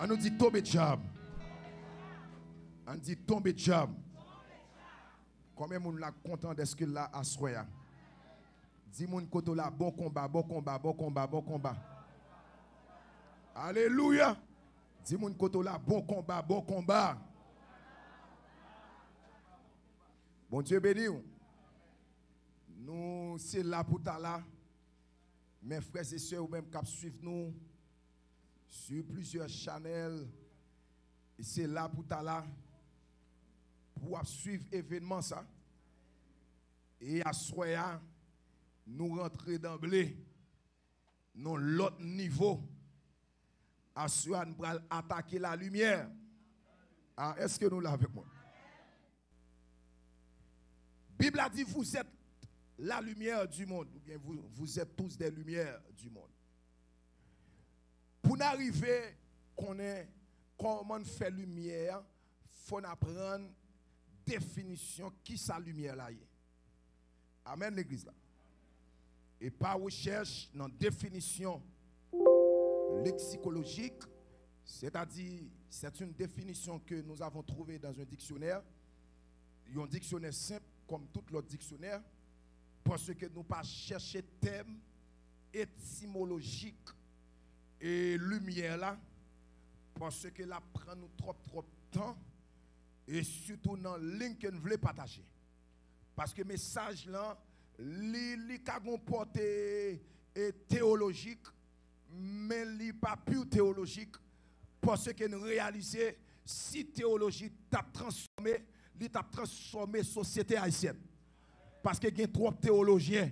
On nous dit tomber job. On dit tomber job. Combien de monde là content de ce que là à soya? Dis mon koto là bon combat, bon combat, bon combat, bon combat. Alléluia. Dis mon koto là bon combat, bon combat. Bon Dieu béni. Nous c'est là pour ta là. Mes frères et sœurs ou même qui suivent nous sur plusieurs channels. Et c'est là pour ta là. Pour suivre l'événement ça. Et à soya, nous rentrer d'emblée dans l'autre niveau. À soya, nous allons attaquer la lumière. Ah, est-ce que nous l'avons avec moi? La Bible a dit vous êtes la lumière du monde. Ou bien vous êtes tous des lumières du monde. Pour arriver qu'on ait comment faire lumière, il faut apprendre définition qui sa lumière là est. Amen l'église là. Et par recherche dans définition lexicologique, c'est-à-dire c'est une définition que nous avons trouvée dans un dictionnaire, un dictionnaire simple comme tout l'autre dictionnaire, parce que nous pas chercher thème étymologique et lumière là, parce que là prend nous trop de temps. Et surtout dans le link que nous voulons partager. Parce que le message là, il a une portée théologique, mais il n'est pas pur théologique. Parce que nous réalisons, si théologie t'a transformé, il t'a transformé la société haïtienne. Parce qu'il y a trop de théologiens,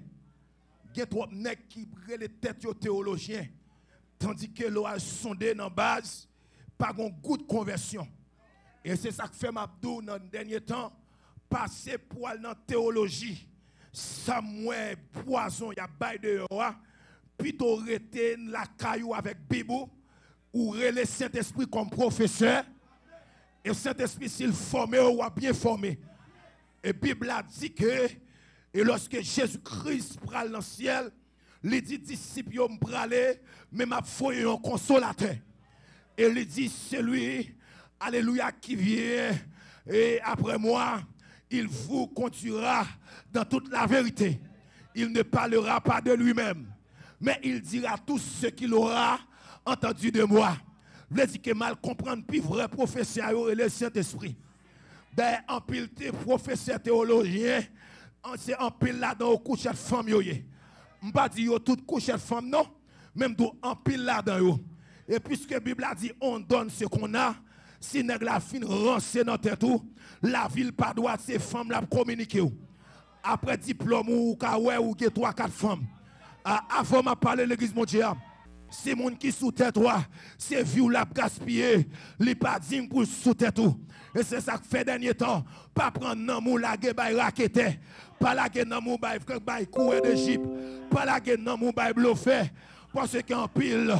il y a trop de nègres qui brûlent les têtes aux théologiens. Tandis que l'on a sondé dans la base, pas un goût de conversion. Et c'est ça que fait Mabdou dans le dernier temps, passer pour aller dans la théologie. Ça mouait poison, il y a bail de roi, plutôt rester la caillou avec Bibou, ou le Saint-Esprit comme professeur. Et le Saint-Esprit, s'il formé ou bien formé. Et la Bible a dit que, et lorsque Jésus-Christ prend dans le ciel, il dit disciples m'praler, mais m'a foyer un consolateur. Et il dit celui alléluia qui vient et après moi, il vous conduira dans toute la vérité. Il ne parlera pas de lui-même, mais il dira tout ce qu'il aura entendu de moi. Je veux dire que mal comprendre puis vrai professeur et le Saint-Esprit. Ben en pile professeur théologien, c'est en pile là dans couche de femme yo. M'pas dit yo toute couche de femme non, même do en pile là dans yo. Et puisque la Bible a dit on donne ce qu'on a, si nèg la fin rancé dans tête tout, la ville pas droit ces femmes la communiquer. Après diplôme ou ka ouais ou 3 4 femmes. Avant m'a parler l'église mondiale. C'est moun qui sous tête toi, c'est vieux la gaspiller, li pas dit pour sous tête tout. Et c'est ça que fait dernier temps, pas prendre nan mou la ge bay raquette, pas la ge nan mou bay coué d'Égypte, pas la ge nan mou bay bluffé parce qu'en pile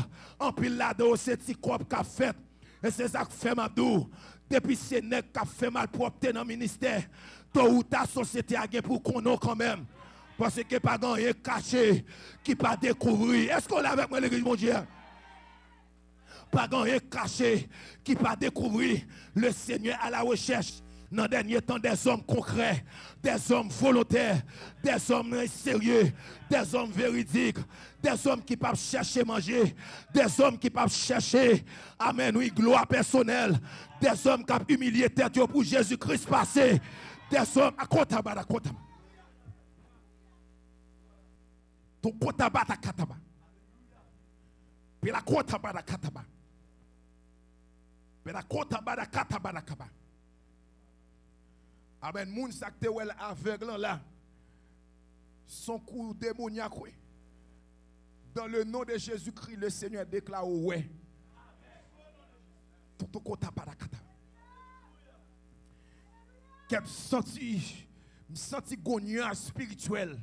là-dedans c'est petit corps qu'a fait. Et c'est ça que fait Mabdou. Depuis ces nègres qui fait mal propre dans le ministère, tôt ou ta société a gagné pour qu'on ait quand même. Parce que pas rien caché qui pas découvrir. Est-ce qu'on l'a avec moi l'église mondiale? Pas rien caché qui pas découvrir le Seigneur à la recherche. Dans le dernier temps, des hommes concrets, des hommes volontaires, des hommes sérieux, des hommes véridiques, des hommes qui peuvent chercher manger, des hommes qui peuvent chercher, amen, oui, gloire personnelle, des hommes qui peuvent humilier tête pour Jésus-Christ passé, des hommes à Kotaba, à Kotaba. Ton Kotaba, à Kataba. Puis la Kotaba, à Kataba. Puis la Kotaba, à Kataba, à Kataba. Amen, moun sakte wel aveugle là. Son coup démoniaque. Dans le nom de Jésus-Christ, le Seigneur déclare ouais. Tout kota barakata. Qu'est senti gognard spirituel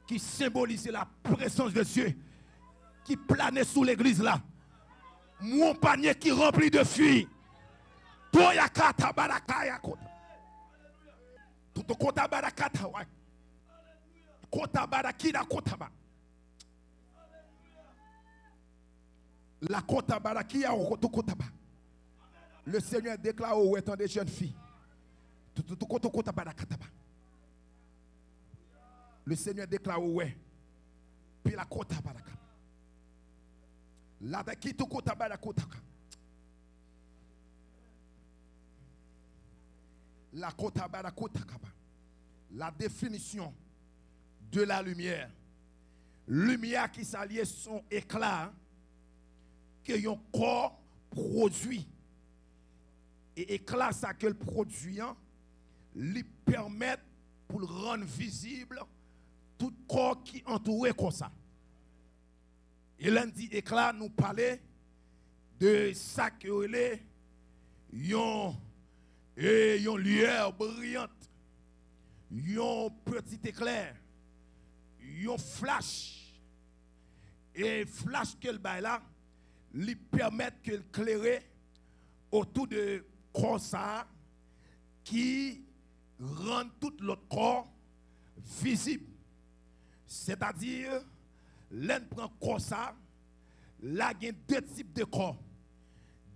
qui symbolise la présence de Dieu qui planait sous l'église là. Mon panier qui rempli de filles. Toya kata barakaya kota. Tout kota barakata ouais. Kota barakida kota ba. La kota barakia ou kota ba. Le Seigneur déclare où étant des jeunes filles. Le Seigneur déclare où est. Puis la kota baraka. La dakito kota baraka. La kota baraka. La définition de la lumière. Lumière qui s'allie son éclat que un corps produit. Et éclat ça que le produit lui permet pour le rendre visible tout corps qui entoure comme ça. Et lundi éclat nous parlait de ça que est une lueur brillante, un petit éclair, un flash. Et flash qu'elle baille là, lui permet qu'elle éclaire autour de corps ça qui rend tout l'autre corps visible. C'est-à-dire, l'un prend corps ça, là il y a deux types de corps.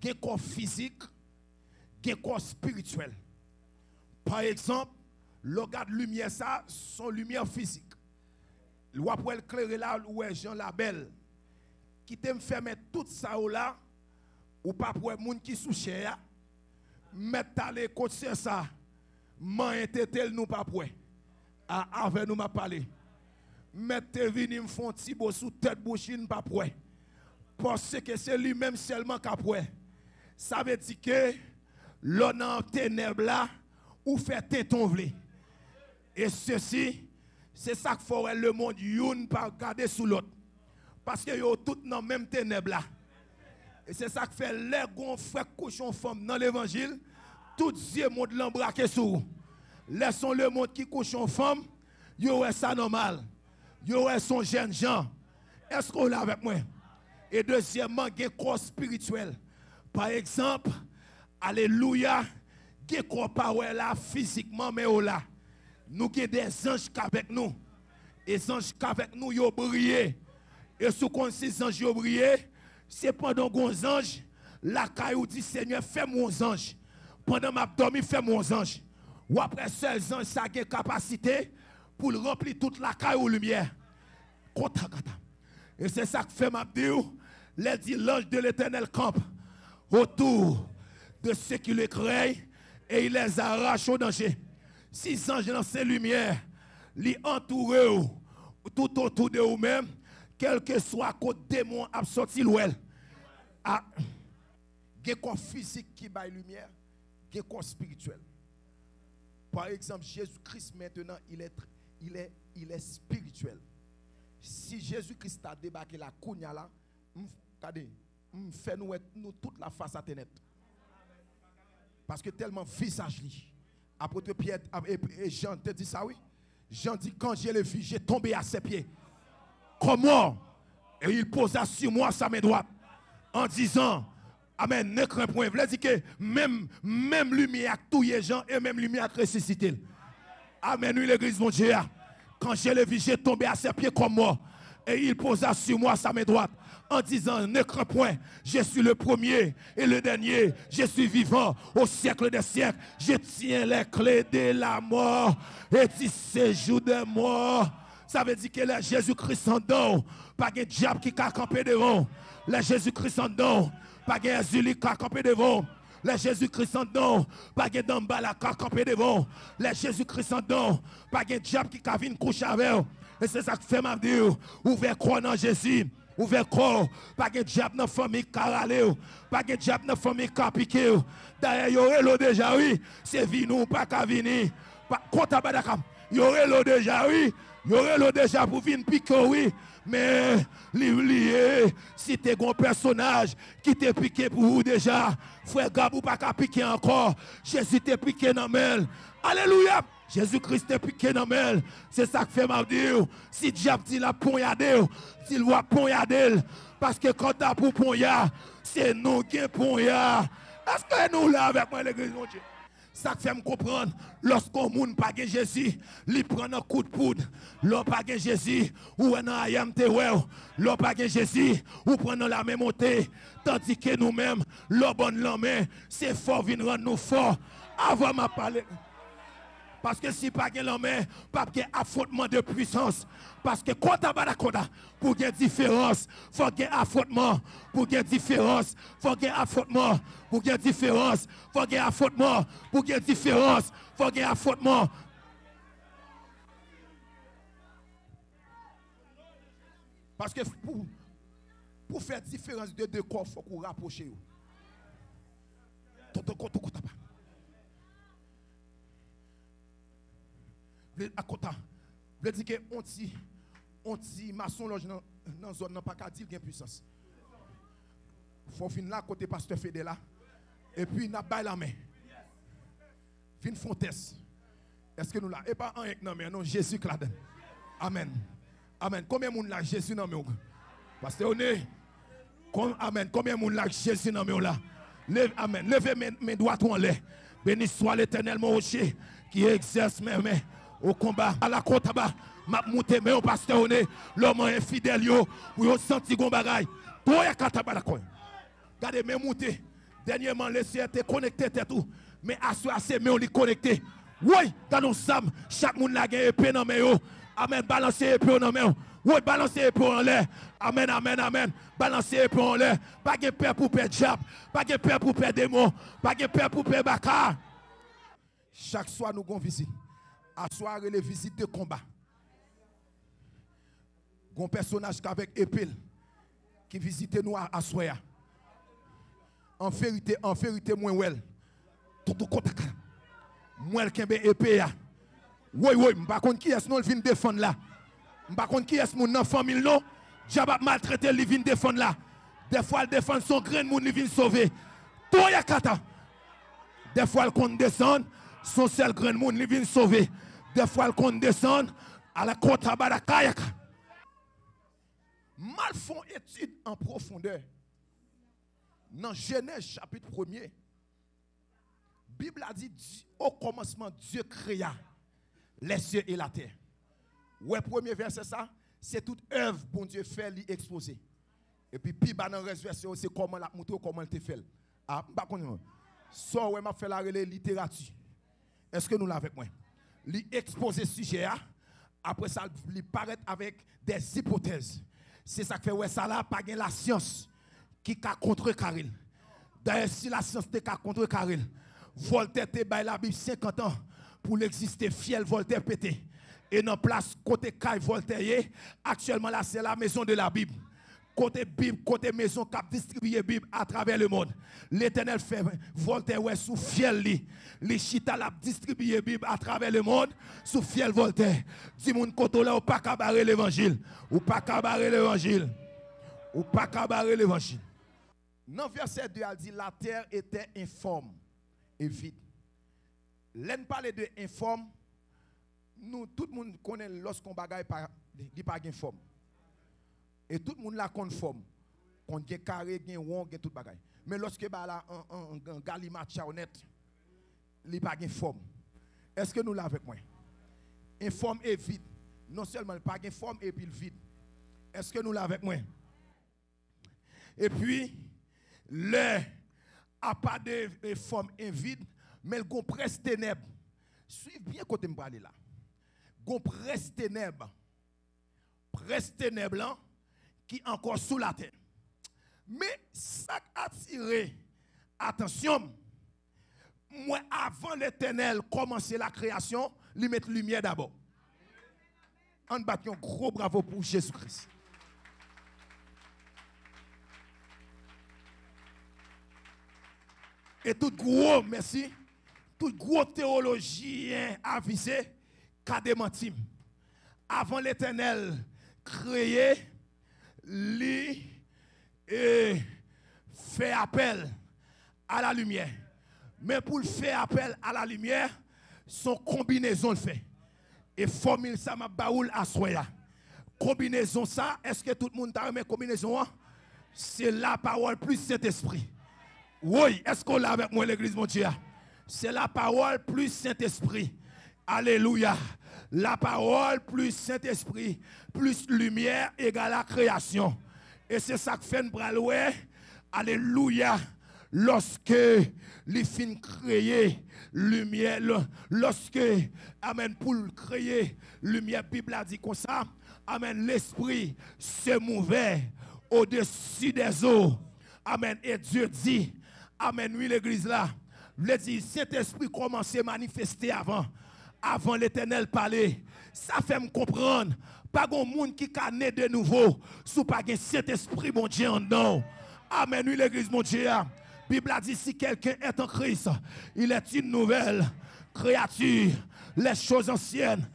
Il y a un corps physique, il y a un corps spirituel. Par exemple, le regard de lumière ça, son lumière physique. Ou après éclairer là où est Jean Labelle qui t'aime fermer tout ça là ou pas pour moun qui sous cher mettre à l'écoute c'est ça man était nous pas pour avec nous m'a parlé mettre venir me font petit beau sous tête bouchine pas pour parce que c'est lui même seulement qu'a pour ça veut dire que l'on en ténèbres là ou fait téton vlé et ceci c'est ça qu'il faut le monde youn pas regarder sous l'autre. Parce que yo tout dans même ténèbres là. Et c'est ça qui fait les gon frère cochon femme dans l'évangile, tout yeux monde l'embraquer sous. Laissons le monde qui cochon femme, yo est ça normal. Yo est son jeune gens. Est-ce qu'on est avec moi? Et deuxièmement, il y a un corps spirituel. Par exemple, alléluia, il y a un corps là physiquement mais là. Nous avons des anges avec nous. Et les anges avec nous, ils ont brillé. Et sous qu'on ces anges ont brillé, c'est pendant que les anges, la caillou dit Seigneur, fais-moi un ange. Pendant ma dormi, fais-moi un ange. Ou après, seul ange, ça a une capacité pour remplir toute la caillou lumière. Et c'est ça que fait ma dire, l'ange de l'Éternel campe autour de ceux qui le créent et il les arrache au danger. Si anges dans ces lumières, les entourent tout autour de vous-même, quel que soit côté démon a sorti l'ouel. Ah, il y a un corps physique qui baille lumière, il y a un corps spirituel. Par exemple, Jésus-Christ maintenant, il est spirituel. Si Jésus-Christ a débarqué la kounya là, regardez, fait nous toute la face à ténèbres. Parce que tellement visage li. Apôtre Pierre et Jean te dit ça, oui. Jean dit, quand je l'ai vu, j'ai tombé à ses pieds. Comment? Et il posa sur moi sa main droite en disant, Amen, ne crains point. Il veut dire que même lumière tous les gens et même lumière ressuscité. Amen, oui, l'église, mon Dieu. Quand je l'ai vu, j'ai tombé à ses pieds comme moi. Et il posa sur moi sa main droite en disant, ne crains point, je suis le premier et le dernier, je suis vivant au siècle des siècles, je tiens les clés de la mort et du séjour des morts. Ça veut dire que le Jésus-Christ en don, pas de diable qui a campé devant, le Jésus-Christ en don, pas de Jésus qui a campé devant, le Jésus-Christ en don, pas de Dambala qui a campé devant, le Jésus-Christ en don, pas de diable qui a vu une couche avec. Et c'est ça que fait ma dire, ouvert croix dans Jésus. Ouvert corps, pas de diable dans la famille qui a râlé, pas de diable dans la famille qui a piqué. D'ailleurs, il y aurait l'eau déjà, oui, c'est venu, pas qu'à venir. Il y aurait l'eau déjà, oui, il y aurait l'eau déjà pour venir piquer, oui. Mais, l'oublier, si tu es un personnage qui t'a piqué pour vous déjà, frère Gabou, pas qu'à piquer encore. Jésus t'a piqué dans le Alléluia. Jésus-Christ t'a piqué dans le c'est ça que fait ma dire. Si diable dit la poignardé, s'il va poignarder, parce que quand t'as pour poignard, c'est nous qui poignard. Est-ce que nous là avec moi l'église, mon Dieu? Ça fait me comprendre, lorsqu'on moun pas gen Jésus, li prend un coup de poudre. L'on pas gen Jésus, ou en ayam te wew. L'on pas gen Jésus, ou prend la même montée. Tandis que nous-mêmes, l'on bonne la main, c'est fort vin rendre nous fort. Avant m'a parler. Parce que si pas gen la main, pas gen affrontement de puissance. Parce que quand pour gen différence, faut gen affrontement. Pour gen différence, faut gen affrontement. Pour gen différence, faut gen affrontement. Pour gen différence, faut gen affrontement. Parce que pour faire différence de deux corps, il faut qu'on rapproche. À côté, je dis que on dit maçon loge dans la zone n'a pas qu'à dire qu'il puissance. Faut venir là côté pasteur Fédé là et puis n'a pas la main. Vin fontes. Est-ce que nous là et pas un avec non mais non Jésus là dedans. Amen. Amen. Combien monde là Jésus non mais pasteur on est amen. Combien monde là Jésus non mais là. Lève amen. Levez mes doigts en l'air. Béni soit l'Éternel mon rocher qui exerce mes mains au combat à la côte bas m'a monté mais au pasteur on est l'homme infidèle yo pour yo senti gon bagay to ya kataba la koy regardez mais monté dernièrement laissé être connecté tout mais assez mais on li connecté oui dans nos âmes chaque monde la gagne épée dans main yo amen balancer épée dans main oui balancer épée en l'air amen amen amen balancer épée en l'air pas de peur pour perdre diable pas de peur pour perdre démon pas de peur pour perdre bakar chaque soir nous gon visite à soir les visites de combat. Un personnage avec épée qui visite nous à soir. En vérité, moi well. Tout côté. Moi qui ai épée. Oui, m'pa konn qui est non vient défendre là. M'pa konn qui est mon famille non. J'abap maltraité li vient défendre là. Des fois il défend son grain moun li vient sauver. Tout ya kata. Des fois il compte descendre son seul grain moun li vient sauver. Des fois, elle compte descendre à la côte à Barakayaka. Mal font étude en profondeur. Dans Genèse chapitre 1er, la Bible a dit au commencement, Dieu créa les cieux et la terre. Ouais, premier verset, ça, c'est toute œuvre bon Dieu fait, lui exposer. Et puis, dans le reste verset, c'est comment la montre, comment elle te fait. Ah, so, ouais, m'a fait la littérature. Est-ce que nous l'avons avec moi? Lui exposer sujet après ça lui paraît avec des hypothèses. C'est ça que fait ouais ça là pas gain la science qui a contrecarré. D'ailleurs si la science te contrecarré, Voltaire te bail la Bible 50 ans pour l'exister fiel Voltaire pété. Et dans place côté Caille Voltaire actuellement là c'est la maison de la Bible. Côté Bible, côté maison qui distribue Bible à travers le monde. L'Éternel fait Voltaire ouais sous fiel li. Les chita la distribuer Bible à travers le monde sous fiel Voltaire. Si moun koto là ou pas cabarer l'évangile, ou pas cabarer l'évangile. Ou pas cabarer l'évangile. Dans verset 2 elle dit la terre était informe et vide. L'en parler de informe, nous tout le monde connaît lorsqu'on bagaille pas dit pas informe. Et tout le monde la conforme. Qu'on gen carré, gen rond, gen tout bagay. Mais lorsque ba la un galimatcha honnête, li pas gen forme. Est-ce que nous l'avons avec moi? Informe et vide. Non seulement pas gen forme et puis le vide. Est-ce que nous l'avons avec moi? Et puis le a pas de forme et vide, mais le gon presse ténèbres. Suivez bien côté me parler là. Gon presse ténèbres. Presse ténèbres là qui encore sous la terre. Mais ça a attiré attention. Moi, avant l'Éternel commencer la création, lui mettre lumière d'abord. On bat un gros bravo pour Jésus-Christ. Et tout gros, merci, tout gros théologien avisé, qu'a démenti. Avant l'Éternel créé, lui fait appel à la lumière. Mais pour faire appel à la lumière, son combinaison le fait. Et formule ça m'a baoul à soya. Combinaison ça, est-ce que tout le monde a aimé combinaison? C'est la parole plus cet esprit. Oui, est-ce qu'on l'a avec moi l'église mon Dieu? C'est la parole plus Saint-Esprit. Alléluia. La parole plus Saint-Esprit, plus lumière égale la création. Et c'est ça que fait une braloué. Alléluia. Lorsque les fin créer lumière, lorsque, amen, pour créer lumière, Bible a dit comme ça, amen, l'esprit se mouvait au-dessus des eaux. Amen. Et Dieu dit, amen, oui, l'église là, le dit, cet esprit commençait à manifester avant l'Éternel parler. Ça fait me comprendre, pas de monde qui a né de nouveau, sous pas de cet esprit, mon Dieu, en non. Amen, oui, l'église, mon Dieu. La Bible a dit, si quelqu'un est en Christ, il est une nouvelle créature. Les choses anciennes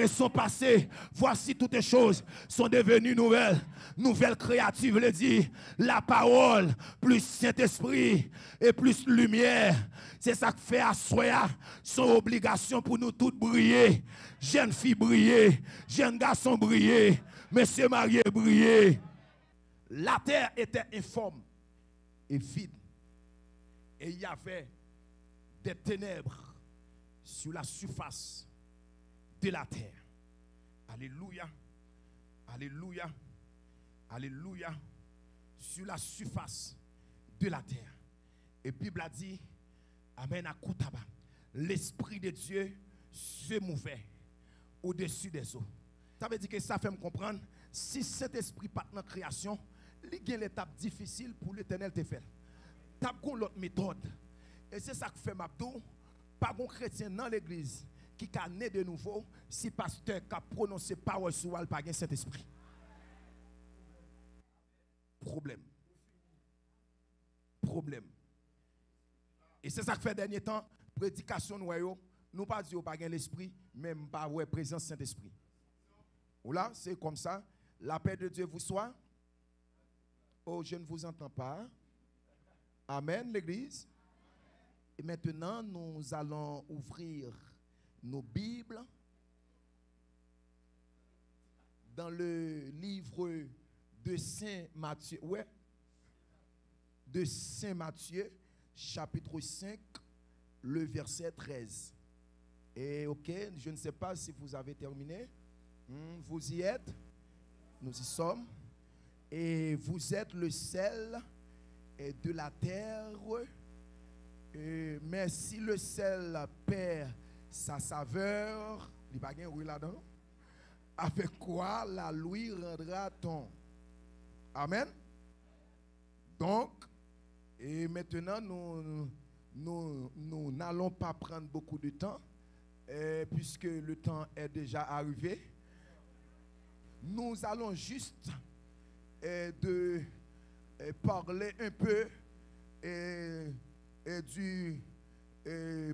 sont passées. Voici toutes les choses sont devenues nouvelles. Nouvelle créature, veut dire la parole, plus Saint-Esprit et plus lumière. C'est ça que fait assoya son obligation pour nous tous briller. Jeune fille briller, jeune garçon briller, monsieur marié briller. La terre était informe et vide. Et il y avait des ténèbres sur la surface de la terre. Alléluia. Alléluia. Alléluia. Sur la surface de la terre. Et la Bible a dit, amen, à Koutaba, l'Esprit de Dieu se mouvait au-dessus des eaux. Ça veut dire que ça fait me comprendre, si cet esprit part dans la création, il y a une étape difficile pour l'Éternel te faire. Tu as l'autre méthode. Et c'est ça que fait Mabdou. Pas un chrétien dans l'église qui a né de nouveau si pasteur qui a prononcé parole sur elle, pas un Saint-Esprit. Problème. Et c'est ça que fait dernier temps, prédication nous pas dire pas l'esprit, même pas ouais présence Saint-Esprit. Ou là, c'est comme ça. La paix de Dieu vous soit. Oh, je ne vous entends pas. Amen, l'église. Et maintenant, nous allons ouvrir nos Bibles dans le livre de Saint Matthieu. Ouais. De Saint Matthieu, chapitre 5, le verset 13. Et ok, je ne sais pas si vous avez terminé. Vous y êtes. Nous y sommes. Et vous êtes le sel de la terre. Mais si le sel perd sa saveur, il n'y a pas de oui là-dedans. Avec quoi la lui rendra-t-on? Amen. Donc, et maintenant, nous n'allons pas prendre beaucoup de temps, puisque le temps est déjà arrivé. Nous allons juste parler un peu du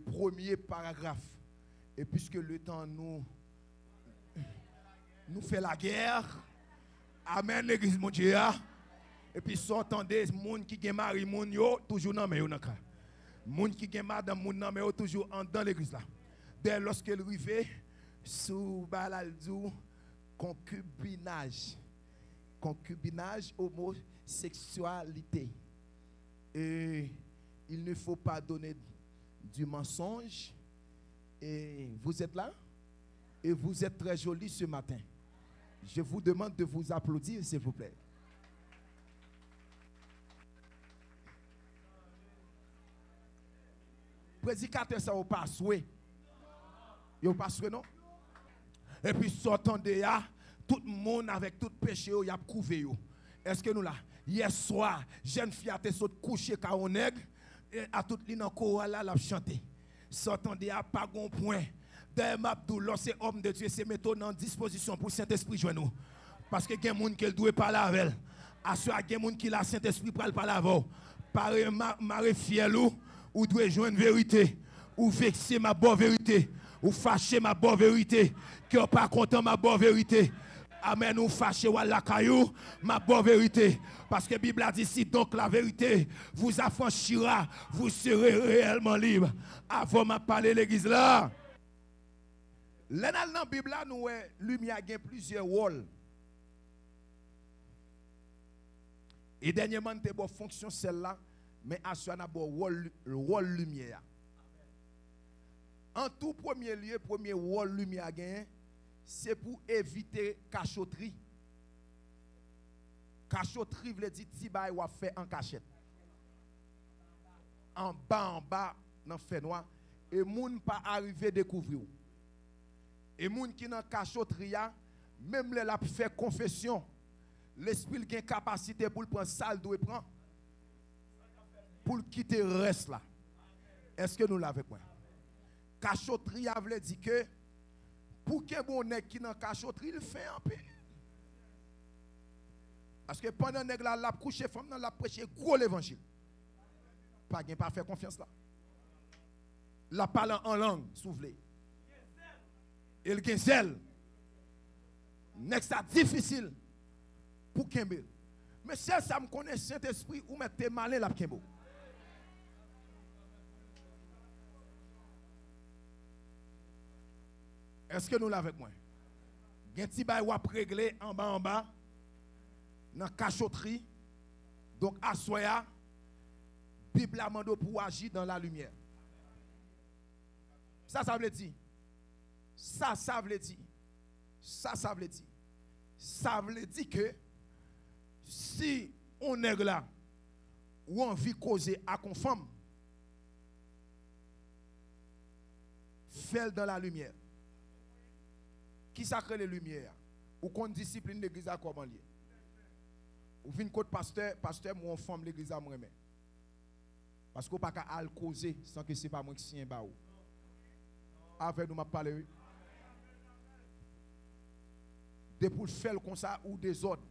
premier paragraphe. Et puisque le temps nous fait la guerre, amen, l'église mon Dieu. Et puis, si vous entendez, les gens qui ont mari, toujours dans le cas. Les gens qui ont madame, toujours dans l'église là. Dès lorsqu'elle arrive, sous balalzou, concubinage. Concubinage, homosexualité. Et il ne faut pas donner du mensonge. Et vous êtes là? Et vous êtes très jolis ce matin. Je vous demande de vous applaudir, s'il vous plaît. Prédicateur, ça va pas souhait. Il pas souhait, non? Et puis, sortant de là, tout le monde avec tout péché, il a couvé. Est-ce que nous là? Hier soir, jeune fille a été couchée car on nègre et à toute ligne en chorale là, l'a chanté. Sortant de là, pas bon point. D'ailleurs, Mabdou, lorsque homme de Dieu se met en disposition pour Saint-Esprit jouer nous. Parce que il y a des gens qui doivent parler avec elle. À ce qu'il y a des gens qui la Saint-Esprit pour parler avec elle. Par Marie Fielou, ou doit joindre vérité, ou vexer ma bonne vérité, ou fâcher ma bonne vérité, qui n'est pas content ma bonne vérité. Amen, ou fâcher ou la caillou, ma bonne vérité. Parce que la Bible a dit, si donc la vérité vous affranchira, vous serez réellement libre. Avant de parler l'église là. Dans la Bible, nous lumière a plusieurs rôles. Et dernièrement, nous avons fonction celle-là, mais à ce moment le rôle lumière. En tout premier lieu, premier rôle lumière a gagné, c'est pour éviter cachotterie. Cachotterie veut dire ti bay ou fait en cachette. En bas, dans fait noir. Et moun pas arrivé découvrir. Et moun qui dans cachotterie, même les la fait confession, l'esprit qui a une capacité pour prendre ça, il doit prendre. Pour quitter le reste là. Est-ce que nous l'avons point? Cachotterie veut dire que pour que bon nèg qui dans cachotterie, il fait un peu. Parce que pendant nèg la l'a couché femme dans la prêcher gros l'évangile. Pas faire confiance là. La parle en langue, soufflé. Il gen zèle. Nèg ça difficile pour kembe. Mais si ça me connaît Saint-Esprit ou mettre malin la kembo. Est-ce que nous l'avons avec moi? Gen ti bay wap régler en bas dans cachotterie. Donc assoya Bible a mandé pour agir dans la lumière. Ça veut dire. Ça veut dire. Ça veut dire. Ça veut dire que si on est là ou on vit causer à une femme, fait dans la lumière. Qui sacre les lumières? Ou qu'on discipline l'église à comment lié? Ou vient côté pasteur, moi on forme l'église à moi-même. Parce qu'on pas qu'à causer sans que c'est pas moi qui signe ba ou. Avec nous m'a parlé. De pour faire comme ça ou des autres.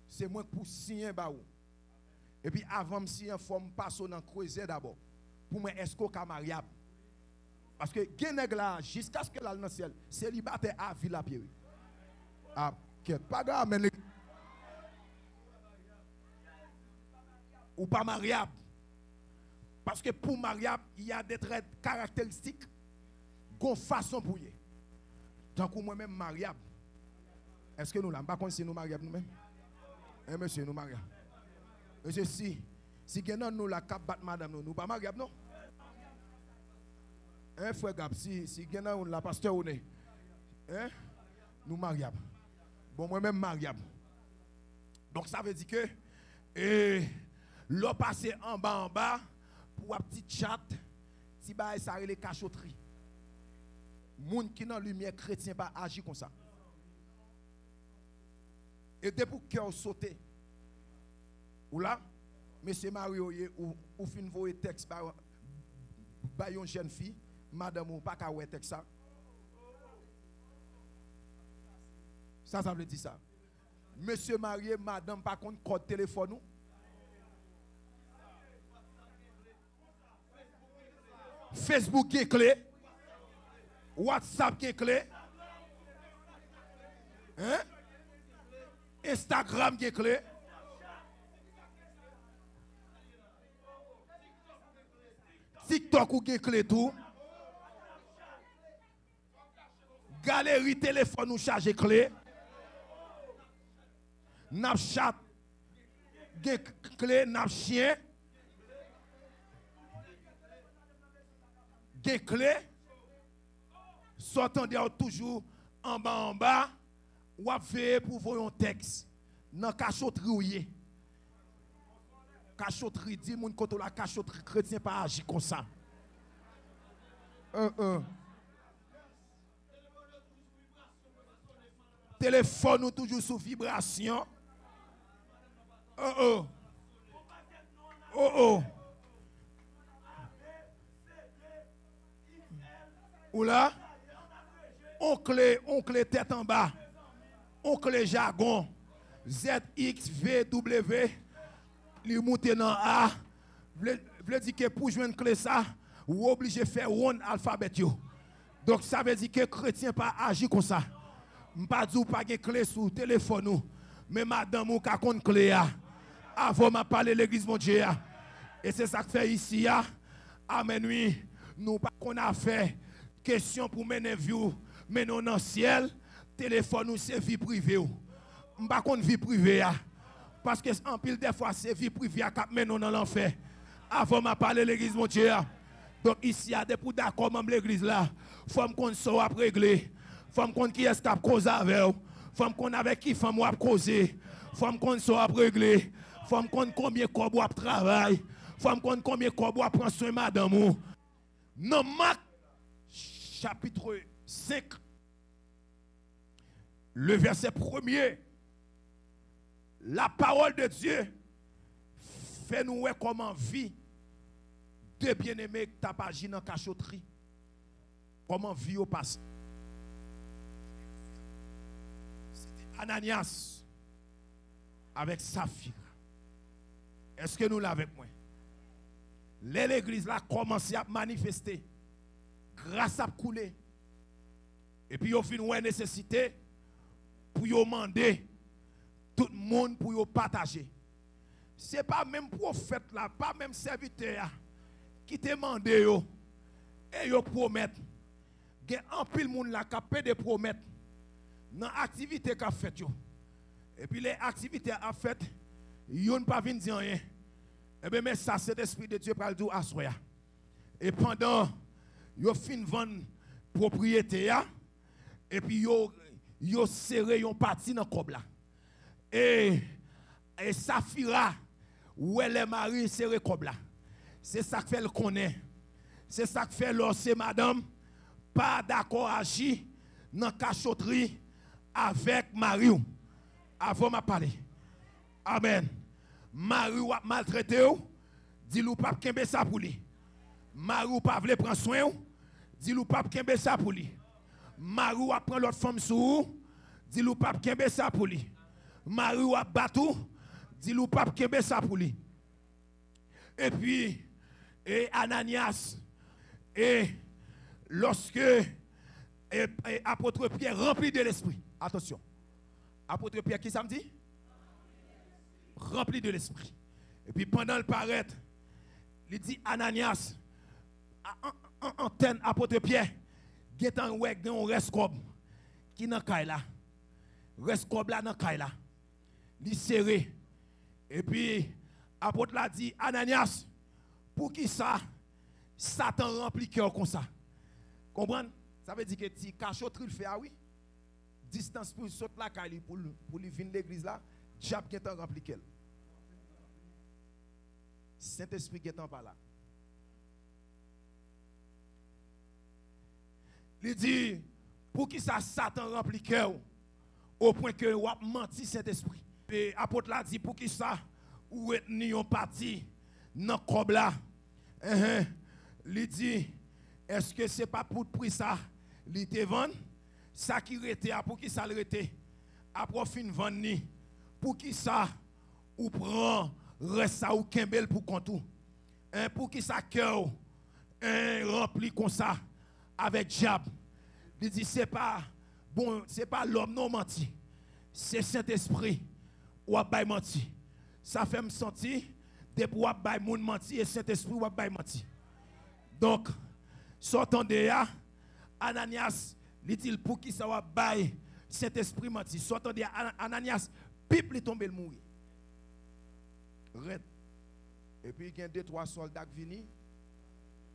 C'est moi pour signer ba ou. Et puis avant de signer forme passer dans creuser d'abord. Pour moi est-ce qu'on est mariable? Parce que genèg là jusqu'à ce que là dans le ciel, célibataire à vie la pied. Ah, pas grave mais ou pas mariable. Parce que pour mariable, il y a des traits caractéristiques, une façon pour y. Tant que moi-même mariable. Est-ce que nous là, pas contre si nous mariables nous-mêmes? Eh monsieur, nous mariables. Monsieur, si nous la cap bat madame nous pas mariables non? Hein frère Gab, si nous la pasteur on est. Hein? Nous mariables. Bon moi-même mariable. Donc ça veut dire que l'on passe en bas pour un petit chat, si bah ça les cachotteries. Moun qui dans lumière chrétien pas agir comme ça. Et dès pour cœur sauter. Ou là, monsieur Mario ou fin voyer texte par une jeune fille, madame ou pas ka wè texte ça. Ça veut dire ça. Monsieur marié, madame par contre code téléphone nous. Facebook est clé. WhatsApp est clé. Hein? Instagram est clé. TikTok ou est clé tout. Galerie téléphone ou charge clé. Snapchat clé, Snapchien. Des clés, sortant toujours en bas, ou à faire pour voir un texte. Dans cachotterie. Cachotterie, dit mon côté la cachotterie chrétien pas agir comme ça. Téléphone ou toujours sous vibration. Ou là, oncle tête en bas, oncle jargon, ZXVW, li monte dans A, veut dire que pour joindre clé ça, ou obligé de faire un alphabet. Donc ça veut dire que chrétien pas agir comme ça. M'pas dire pas de clé sur le téléphone, mais madame ou ka compte clé avant m'a parler l'église mon Dieu. Et c'est ça que fait ici amen oui, nous pas qu'on a fait question pour mener view, mais non dans le ciel, téléphone ou c'est vie privée. M'pas qu'on vie privée parce que en pile des fois c'est vie privée à cap menon dans l'enfer. Avant m'a parler l'église mon Dieu. Donc ici, il y a des pour d'accord membre l'église là. Faut qu'on soit à régler. Faut qu'on qui est cap cause avec. Faut qu'on avec qui femme à causer. Faut qu'on soit à régler. Faut qu'on combien corps à travail. Faut qu'on combien corps à prendre soin madame. Dans Marc chapitre 5 le verset 1er, la parole de Dieu fait nous voir comment vie de bien-aimés que t'as pas agi dans cachotterie. Comment vie au passé. C'était Ananias avec Saphira. Est-ce que nous l'avons avec moi? L'église là commencé à manifester. Grâce à couler. Et puis au fin ouais nécessité pour demander tout le monde pour partager. C'est pas même prophète là, pas même serviteur qui te demande yo et yo promettent. Il y a un pile monde là qui a fait des promesses dans l'activité qu'a fait yo. Et puis les activités a fait, yo ne pas venir dire rien. Et bien mais ça c'est l'esprit de Dieu pour le dire à soya. Et pendant yo fin vendre propriété et puis yo serré yon parti dans cob là. Et Saphira où elle est mariée serré cob là. C'est ça que fait le connaît. C'est ça que fait l'osse madame pas d'accord agir dans cachotterie avec Marie. Avant m'a parler. Amen. Marie a maltraité ou dit ou pas kembe ça pour lui. Marie ou pas vle prendre soin ou dit ou pas kembe ça pour lui. Marie a prend l'autre femme sous dit ou pas kembe ça pour lui. Marie a battu dit ou pas kembe ça pour lui. Et puis Ananias et lorsque apôtre Pierre rempli de l'esprit. Attention. Apôtre Pierre qui ça me dit? Rempli de l'esprit. Et puis pendant le paraître, il dit Ananias en antenne apôtre Pierre, getan ouais un rescob qui dans caille là. Rescob là dans caille là. Il serré. Et puis apôtre l'a dit Ananias, pour qui ça Satan remplit cœur comme ça. Comprendre? Ça veut dire que si cachotterie le fait ah oui. Distance pour sauter la caille pour lui venir l'église là, diable qui est rempli qu'elle. Saint-Esprit qui est pas là. Il dit pour qui ça Satan remplit cœur au point que ou a menti Saint-Esprit. Et apôtre l'a dit pour qui ça ou ni on parti dans cob là. Il dit est-ce que c'est pas pour prix ça li te vendre ça qui rete pour qui ça le rete après fin vendre ni pour qui ça ou prend reste ça ou kembel pour contou pour qui ça cœur rempli comme ça avec diable. Il dit c'est pas bon, c'est pas l'homme non menti, c'est Saint-Esprit ou a bay menti. Ça fait me sentir depuis ou a bay moun menti et Saint-Esprit ou a bay menti. Donc sortant de là Ananias il dit pour qui ça va bay Saint-Esprit menti. Sortant de Ananias pipe li tombe le mourir. Red. Et puis il y a 2-3 soldats qui viennent,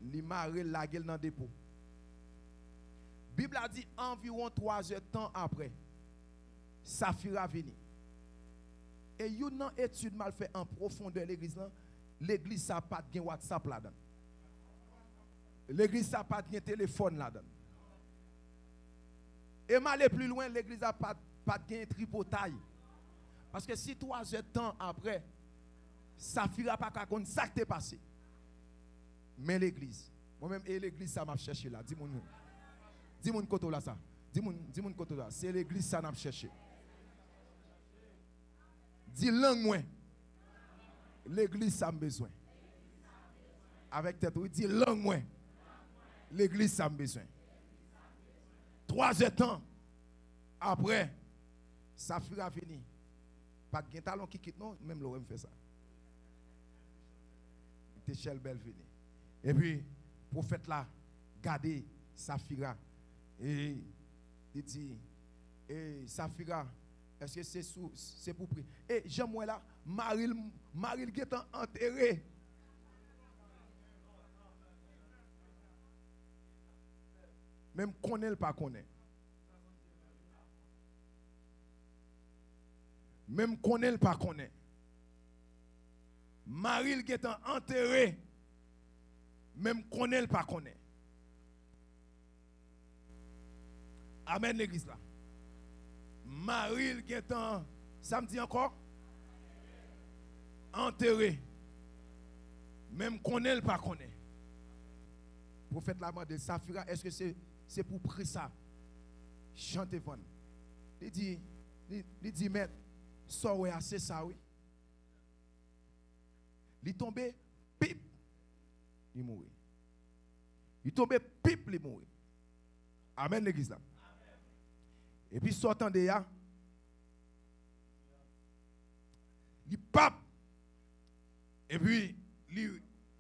li marre la gueule dans dépôt. Bible a dit environ 3 heures de temps après, Saphira vini. Et une étude mal fait en profondeur l'église là, l'église ça pas de WhatsApp là-dedans. L'église ça pas de téléphone là-dedans. Et m'aller plus loin, l'église a pas de tripotaille. Parce que si 3 heures de temps après, Saphira pas qu'à compte ça qui t'est passé. Mais l'église, moi-même et l'église ça m'a cherché là, dis-moi côté là ça. Dis-moi côté là, c'est l'église ça m'a cherché. Dis langue moins. L'église ça a besoin. Avec tête oui, dis langue moins. L'église ça a besoin. 3 heures de temps après, Saphira fini. Pas de talon qui quitte non, même l'aurait fait ça. Téchel belle fini. Et puis prophète là gardez Saphira et il dit Saphira est-ce que c'est pour prier? Et Jean-Moi là, Marie qui est enterré. même connaît le pas connaît. Même connaît le pas connaît. Marie qui est enterré, même connaît le pas connaît. Amen l'église là. Marie qui est ça me dit encore? Enterré. Même connaît le pas connaît. Prophète l'a demandé, Safira, est-ce que c'est pour prier ça? Chantez bon. Il dit, maître, ça ouais, c'est ça oui. Il tombé, pip, il mourit. Il tombé, pip, il mourit. Amen l'église là. Et puis sortant de là, il pape. Et puis,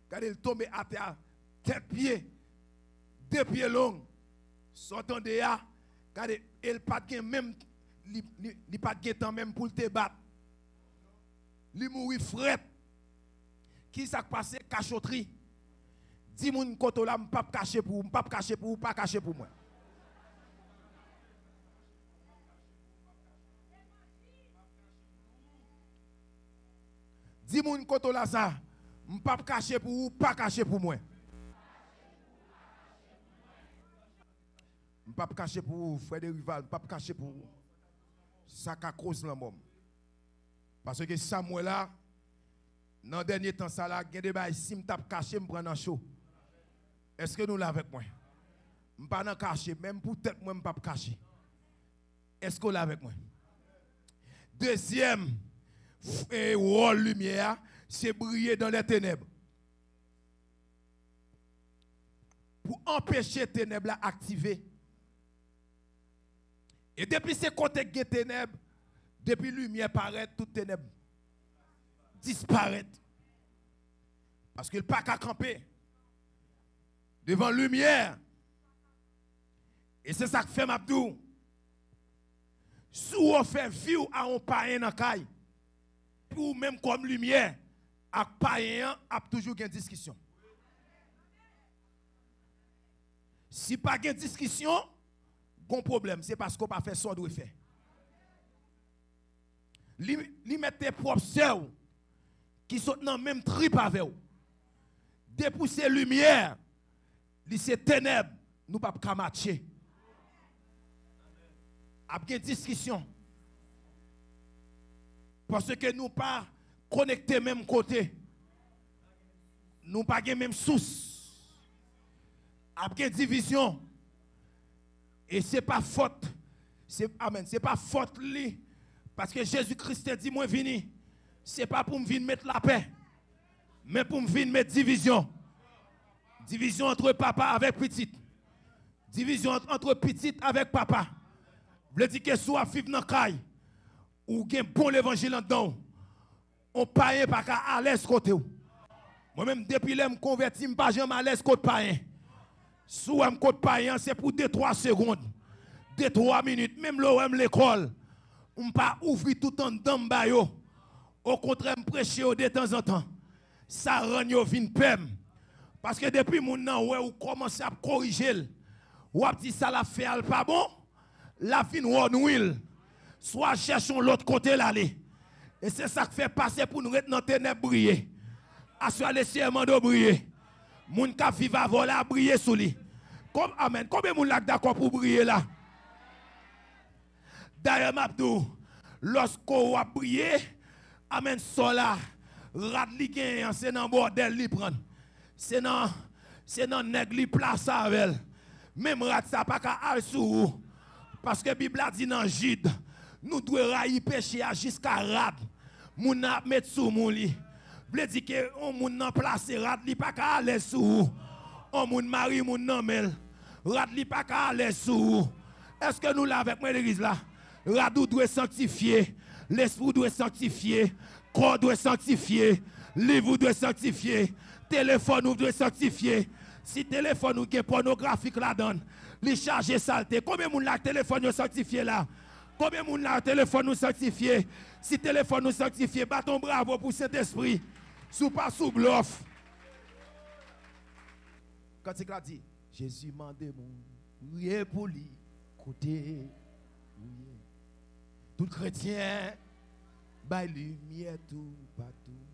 quand il tombe à terre, tête pied, 2 pieds longs, sortant de là, quand il pas de même, il pas de temps même pour te battre. Il mourit fret. Qui s'est passé cachotterie? Dis mon koto là, m'pas cacher pour, m'pas cacher pour, pas cacher pour moi. Dis mon koto là ça, m'pas cacher pour, pas cacher pour moi. M'pas cacher pour frère de rival, m'pas cacher pour ça qu'a cause la mort. Parce que Samuel là, dans le dernier temps, ça là, il y a des bails, si je tape caché, je prends un chaud. Est-ce que nous l'avons avec moi? Je ne pas caché, même pour tête, moi, je ne pas caché. Est-ce que vous l'avez avec moi? Deuxième rôle lumière, c'est briller dans les ténèbres. Pour empêcher les ténèbres à activer. Et depuis ces côtés de ténèbres, depuis la lumière paraît, toutes ténèbres disparaître. Parce qu'il n'y a pas qu'à camper devant la lumière. Et c'est ça que fait Mabdou. Si on fait vivre à un païen dans la caille, ou même comme lumière, à païen, a toujours une discussion. Si pas de discussion, bon problème, c'est parce qu'on n'a pas fait ça doit faire. Li mettre tes propres sœurs qui sont dans le même trip avec vous. Dépousser lumière, c'est ténèbres, nous ne pouvons pas matcher. Après une discussion. Parce que nous ne pas connectés même côté. Nous ne pas la même source. Après division. Et ce n'est pas faute. Amen. Ce n'est pas faute li. Parce que Jésus-Christ a dit, moi vini. Ce n'est pas pour me venir mettre la paix. Mais pour me venir mettre division. Division entre papa avec petite. Division entre petite avec papa. Vous voulez dire que soit vivre dans le caille. Ou gen bon l'évangile dedans. On paye pas à l'aise côté. Moi-même, depuis que je me convertis, je ne suis pas jamais à l'aise côté païen. Si je côté païen, c'est pour 2-3 secondes. 2-3 minutes. Même là où l'école, on ne pas ouvrir tout en dedans. Au contraire, je prêche de temps en temps. Ça rend yo vin pem. Parce que depuis mon nan, ouais, ou commence à corriger, ou a dit ça la fait pas bon, la fin one will. Soit cherchons l'autre côté l'aller. Et c'est ça qui fait passer pour nous être dans ténèbres briller. À soit laisser un manteau briller. Moun ka vive à voler à briller sous lui. Comme amen. Combien moun lak d'accord pour briller là? D'ailleurs Mabdou, lorsqu'on va briller, amen sola, rat li gen, c'est dans bordel li prend. C'est dans nèg li place avec. Même rat ça pas ka al sou. Parce que Bible a dit dans Jude, nous devons railler péché jusqu'à rat. Moun a mettre sous moun li. Vle di que on moun nan place rat li pas ka aller sou. On moun mari moun nan mel. Rat li pas ka aller sou. Est-ce que nous là avec moi l'église là? Rat doit sanctifier, l'esprit doit sanctifier, corps doit sanctifier, livre doit sanctifier, téléphone doit sanctifier. Si téléphone ou est pornographique là dedans, li charger saleté. Combien moun la téléphone nous sanctifié là? Combien moun la téléphone nous sanctifié? Si téléphone nous sanctifié, bâton bravo pour cet esprit. Sous pas sous bluff. Quand il a dit, Jésus m'a demandé priez pour lui, côté. Tout chrétien, bah lumière tout partout.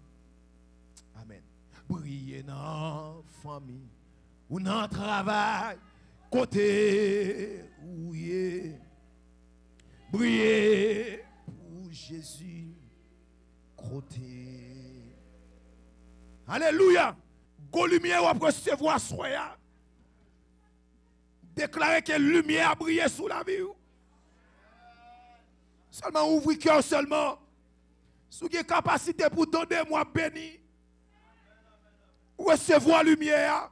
Amen. Priez dans la famille, ou dans le travail, côté. Oui. Priez pour Jésus, côté. Alléluia. Go lumière ou recevoir soya. Déclarer que lumière a brillé sous la vie. Seulement ouvrir cœur seulement. Si vous avez capacité pour donner moi béni. Recevoir lumière.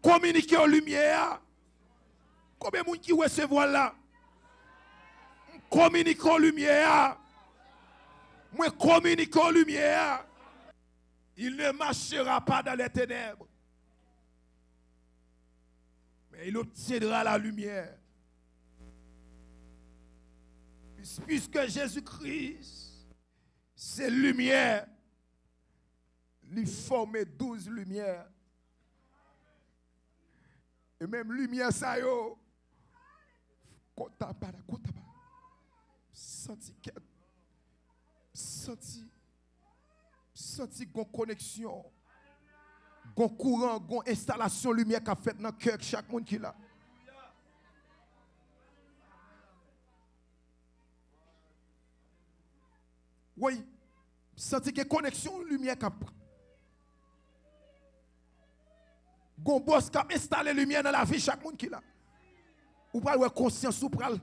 Communiquer en lumière. Combien de gens qui recevoir là? Communiquer en lumière. Moi communiquer en lumière. Il ne marchera pas dans les ténèbres. Mais il obtiendra la lumière. Puisque Jésus-Christ, c'est lumière, il forme 12 lumières. Et même lumière, ça y est, senti gon connexion, gon courant, gon installation lumière qu'a fait dans le cœur de chaque monde qui l'a. Oui, senti que connexion lumière qu'a gon boss qu'a installé lumière dans la vie chaque monde qui l'a. Ou pas ouais conscience ou pral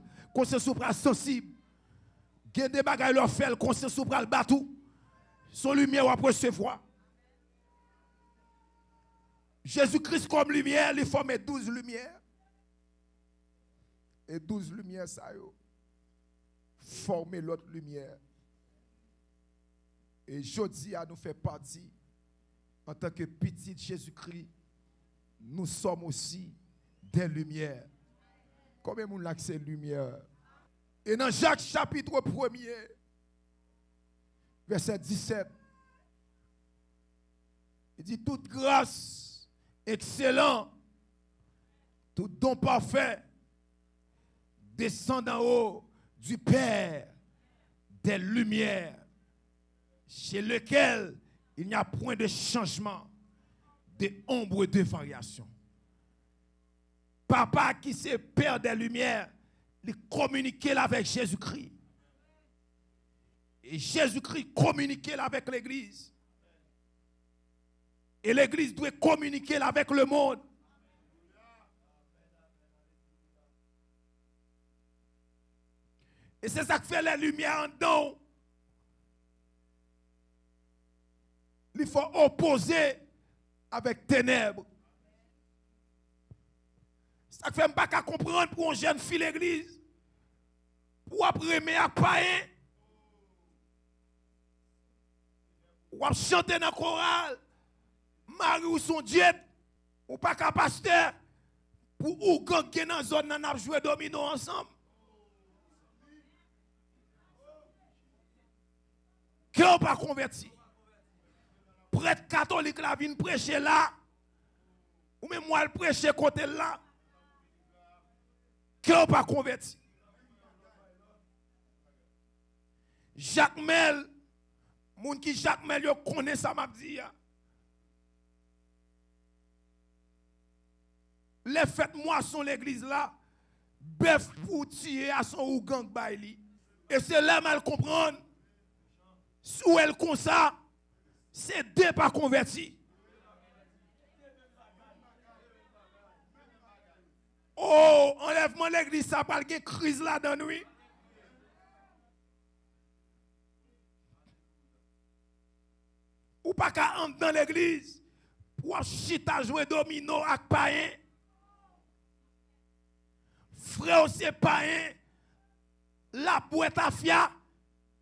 sensible. Gen des bagages leur fait conscience ou pral batou. Son lumière ou recevoir. Jésus-Christ comme lumière, il forme 12 lumières. Et 12 lumières ça yo former l'autre lumière. Et jodi a nous fait partie en tant que petit Jésus-Christ, nous sommes aussi des lumières. Combien de monde là que c'est lumière? Et dans Jacques chapitre 1er, verset 17, il dit toute grâce, excellent, tout don parfait, descend d'en haut du Père des lumières, chez lequel il n'y a point de changement, de ombre de variation. Papa qui c'est Père des lumières, il communiquait avec Jésus-Christ. Et Jésus-Christ communiquait avec l'Église. Et l'Église doit communiquer avec le monde. Et c'est ça qui fait la lumière en don. Il faut opposer avec ténèbres. Ça ne fait pas qu'à comprendre pour une jeune fille l'église. Pour après aimer à païen. Ou à chanter dans le choral. Marie ou son diète. Ou pas qu'à pasteur. Pour ou gagner dans la zone, on a joué domino ensemble. Qui n'a pas converti? Prêtre catholique la vient prêcher là. Ou même moi, elle prêcher côté là. Qui n'a pas converti? Jacques Mel, moun qui Jacques Mel yo connaît ça m'a dit. Les fêtes moisson l'église là, bœuf pour tirer à son ou gang baili. Et c'est là mal comprendre. Sous elle comme ça, c'est deux pas convertis. Oh, enlèvement l'église, ça parle de crise là dans nuit. Ou pas qu'à entrer dans l'église pour chita jouer domino avec païen. Frère c'est païen. La boîte à fia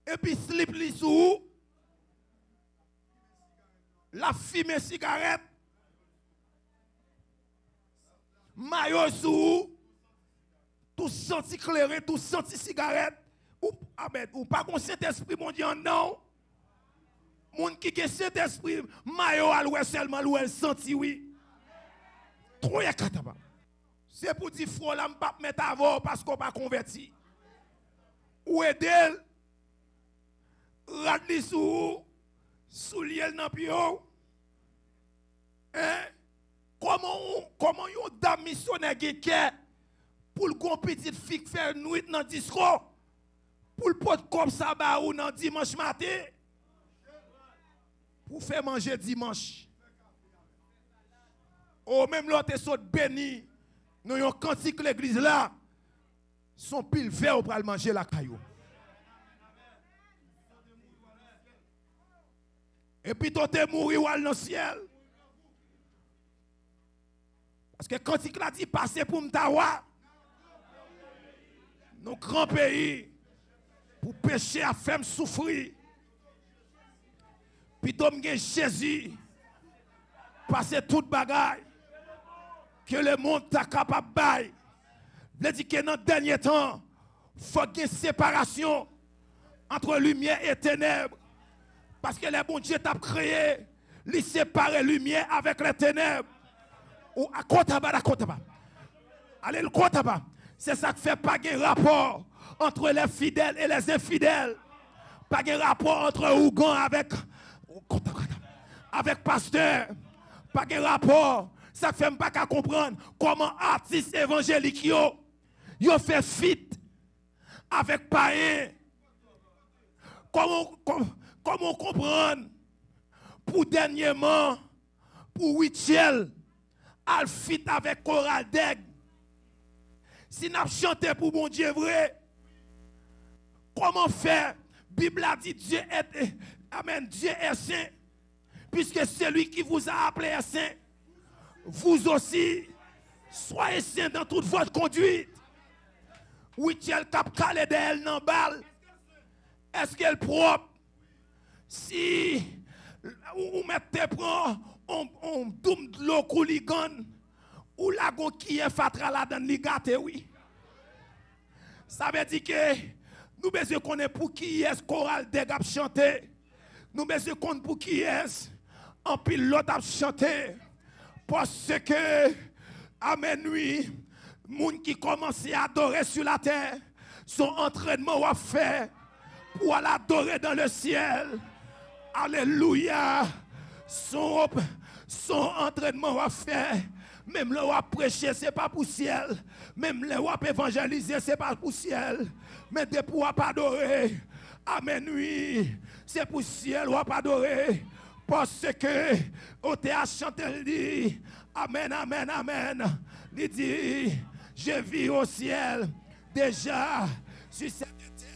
et puis slip li sous. La fumée cigarette. Maillot sous, tout senti clairé, tout senti cigarette, ou pas qu'on Saint-Esprit, mon Dieu, non. Moun qui est Saint-Esprit, maillot à l'ouest seulement, l'ouest senti, oui. Trop y'a kataba. C'est pour dire frère là, pas mettre avant parce qu'on pas converti. Ou aider radli sous liel dans pio. Hein? Comment yon dame missionnaire qui pour le gon petite fille faire nuit dans disco pour le pot comme ça ba ou dans dimanche matin pour faire manger dimanche. Oh même l'autre saute béni. Nous yon cantique l'église là. Son pile vert pour aller manger la caillou. Et puis toi t'es mouru ou al dans le ciel. Parce que cantique là dit passer pour m'tawa. Nos grands pays pour pécher à faire souffrir. Puis toi m'gen Jésus passer toute bagaille que le monde t'a capable de bailler. Veut dire que dans le dernier temps, il faut qu'il y ait une séparation entre lumière et ténèbres. Parce que le bon Dieu t'a créé, il sépare lumière avec les ténèbres. Ou à Kotaba. Allez, le Kotaba. C'est ça qui fait pas de rapport entre les fidèles et les infidèles. Pas de rapport entre Ougan avec pasteur. Pas de rapport. Ça fait pas qu'à comprendre comment artistes évangéliques yo fait fit avec païens. Comment comprendre pour dernièrement pour Wichel al fit avec Choral Deg. Si n'a chanté pour bon Dieu vrai, comment faire? Bible a dit Dieu est amen, Dieu est saint. Puisque c'est lui qui vous a appelé à saint. Vous aussi, soyez saints dans toute votre conduite. Oui, tu as le cap calé d'elle dans balle. Est-ce qu'elle est propre? Si vous mettez prend, on doum de l'eau couligan, ou la go qui est fatra là dans ligate, oui. Ça veut dire que nous besoin connaître pour qui est choral dégap chanter. Nous besoin connaître pour qui est en pilote à chanter. Parce que, amen, oui, moun qui commence à adorer sur la terre, son entraînement va faire pour aller adorer dans le ciel. Alléluia. Son entraînement va faire. Même le va prêcher, ce n'est pas pour le ciel. Même le va évangéliser, ce n'est pas pour le ciel. Mais de pouvoir pas adorer. Amen, oui. C'est pour le ciel, on va pas adorer. Parce que, au théâtre chanté, il dit, amen, amen, amen. Il dit, je vis au ciel, déjà, sur cette terre.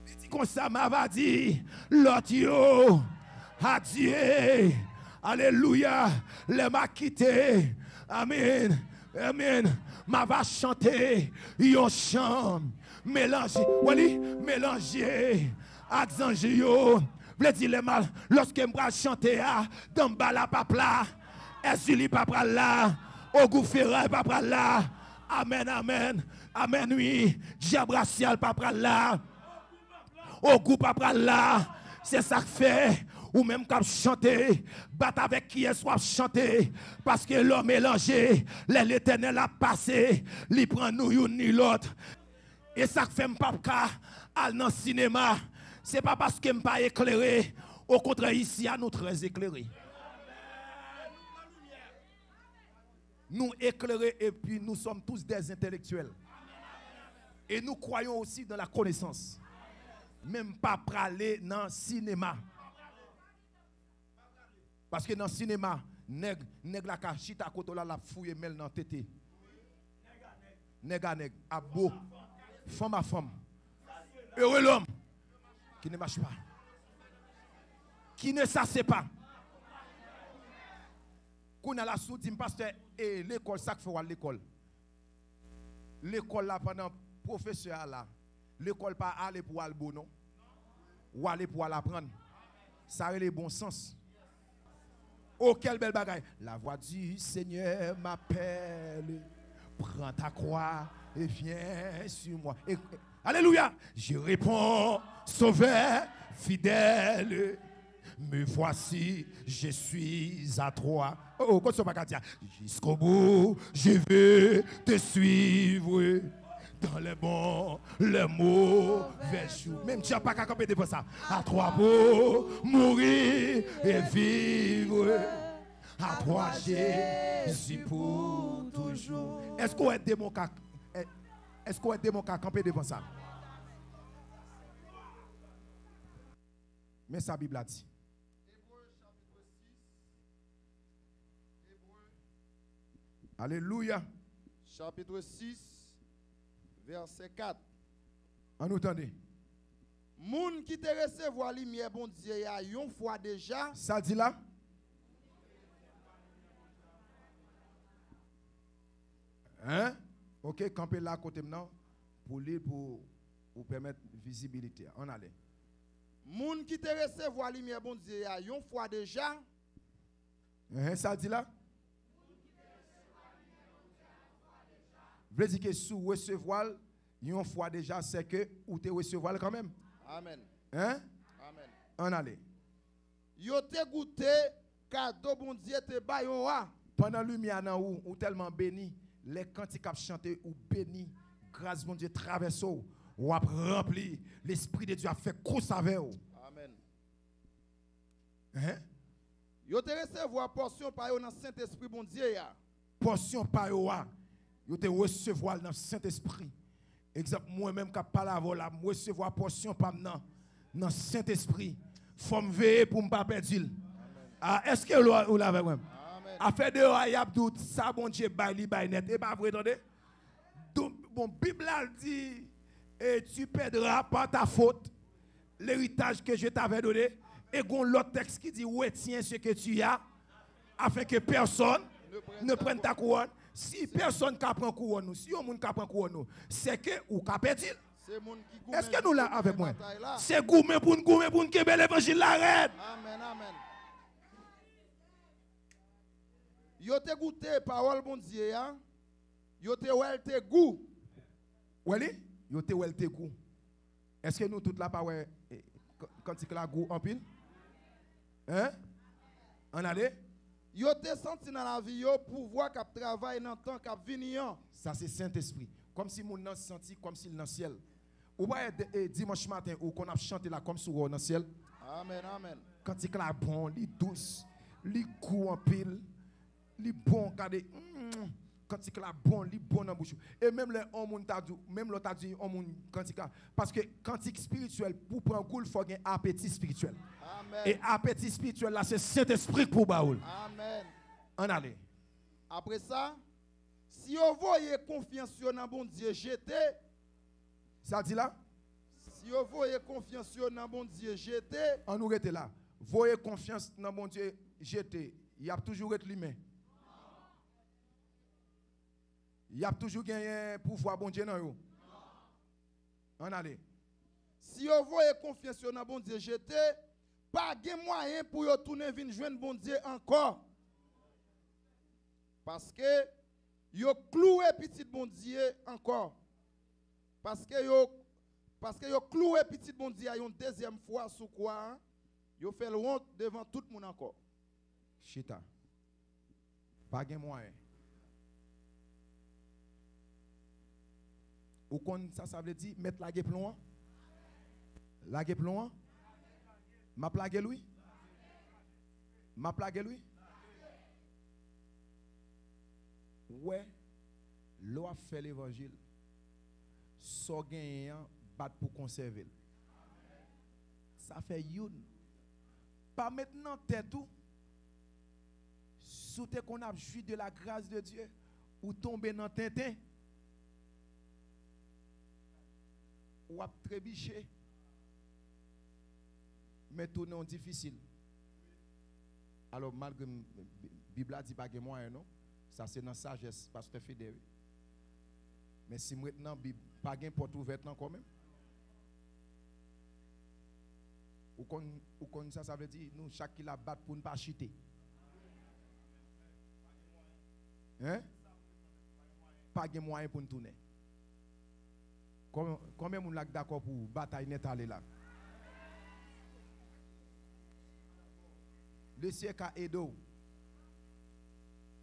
Il dit, comme ça m'a dit, l'autre yo, adieu. Alléluia, le m'a quitté. Amen, amen. M'a va chanter, yon chant, mélanger, wali, mélanger, accent yo. Vle di le mal, lorsque m'bra chanter dans bala papla, Ezuli papra là, au gouffera papra là. Amen, amen. Amen, oui. Diabracial papra là. Au goût papra là. C'est ça que fait. Ou même quand chanter, bat avec qui est soit chanter. Parce que l'homme mélangé, l'éternel a passé, li prend nous une ni l'autre. Et ça fait m'papka al dans le cinéma. C'est pas parce que je ne suis pas éclairé. Au contraire, ici, nous sommes très éclairés. Nous éclairés et puis nous sommes tous des intellectuels. Et nous croyons aussi dans la connaissance. Même pas praler dans le cinéma. Parce que dans le cinéma, nèg la kachita koto la fouille mel dans tété. Nèg à beau. Femme à femme. Heureux l'homme qui ne marche pas, qui ne s'assied pas. Qu'on a la soutien pasteur et l'école ça fait à l'école. L'école là pendant professeur là, l'école pas aller pour aller bon non, ou aller pour aller apprendre. Ça a le bon sens. Oh quelle belle bagaille. La voix du Seigneur m'appelle. Prends ta croix et viens sur moi. Et, alléluia. Je réponds, sauveur, fidèle. Me voici, je suis à toi. Oh, qu'est-ce que tu dire? Jusqu'au bout, je vais te suivre. Dans les bons, les mauvais jours. Même tu n'as pas qu'à camper devant ça. À toi pour mourir et vivre. À toi, Jésus pour toujours. Est-ce qu'on est démon qu'à camper devant ça? Mais sa Bible a dit. Alléluia. Chapitre 6, verset 4. On nous entendez? Moun qui te recevoir lumière bon Dieu y a une fois déjà. Ça dit là? Hein? Ok, camper là à côté maintenant pour lire pour permettre visibilité. On allait. Moun qui te recevoir lumière bon Dieu y a une fois déjà. Hein, ça dit là? Veut dire que sous recevoir une fois déjà, c'est que ou te recevoir quand même. Amen. Hein? Amen. On allait. Yo te goûté cadeau bon Dieu te ba yo wa. Pendant lumière nan ou tellement béni, les cantiques a chanté ou béni, grâce bon Dieu traverse ou a rempli, l'esprit de Dieu a fait course avec vous. Amen. Hein? Yo te recevoir portion par yo dans Saint-Esprit bon Dieu ya. Portion par yo a. Yo te recevoir dans Saint-Esprit. Exemple moi-même qui parle avant là, recevoir portion par dans Saint-Esprit. Faut me veiller pour me pas perdre. Ah, est-ce que vous l'avez même? Affaire de ayab tout ça bon Dieu baili net et pas vrai attendez. Bon Bible dit et tu perdras par ta faute l'héritage que je t'avais donné et gon l'autre texte qui dit retiens ce que tu as afin que personne ne prenne ta couronne. Si personne ne prend couronne, si on ne prend couronne, c'est que ou ka perdu. Est-ce que nous là avec moi? C'est gourmet pour nous que l'évangile l'arrête. Amen, amen. Yo te goûté parole bon Dieu hein? Yo te wel te goût. Weli? Yo te wel te goût. Est-ce que nous tout là pas ouais quand il a goût en pile? Hein? On allait? Yo te senti dans la vie yo pouvoir cap travail dans temps cap venir. Ça c'est Saint-Esprit. Comme si mon nan senti comme s'il dans le ciel. Ou pas dimanche matin ou qu'on a chanté là comme sur dans le ciel. Amen, amen. Quand il est bon, il douce, il goût en pile, il bon regardez. Quand il est bon, il bon dans bouche. Et même les hommes t'a dit, même l'autre t'a dit homme quand il parce que cantique spirituel pour prendre goût, il faut un appétit spirituel. Amen. Et appétit spirituel là c'est Saint-Esprit pour baoul. Amen. On allait. Après ça, si vous voyez confiance dans bon Dieu jeté, ça dit là? Si vous voyez confiance dans bon Dieu jeté, on nous rete là. Voyez confiance dans bon Dieu jeté. Il y a toujours être l'humain. Il y a toujours gagné pouvoir bon Dieu dans yo. On allait. Si vous voyez confiance dans bon Dieu jeté, pas de moyen pour vous tourner venir joindre bon Dieu encore. Parce que vous cloué petit bon Dieu encore. Parce que vous cloué petit bon Dieu une deuxième fois sous quoi vous fait le honte devant tout le monde encore. Chita. Pas de moyen. Ou kon ça veut dire mettre la plomb. La plomb. Ma plague lui. Ma plague lui. Ouais. L'eau a fait l'évangile. So gagnant bat pour conserver. Ça fait youn. Pas maintenant tête tout. Sous te qu'on a joui de la grâce de Dieu ou tomber dans tintin. Ou a trébiché. Mais tout non difficile. Alors malgré la Bible a dit pas de moyen non, ça c'est dans sagesse pasteur Fidèle. Mais si maintenant Bible pas de porte ouverte non quand même. Ou kon ça veut dire nous chaque qui la bat pour ne pas chuter. Hein? Pas de moyen pour nous tourner. Combien de gens sont d'accord pour bataille net aller là? le ciel a aidé.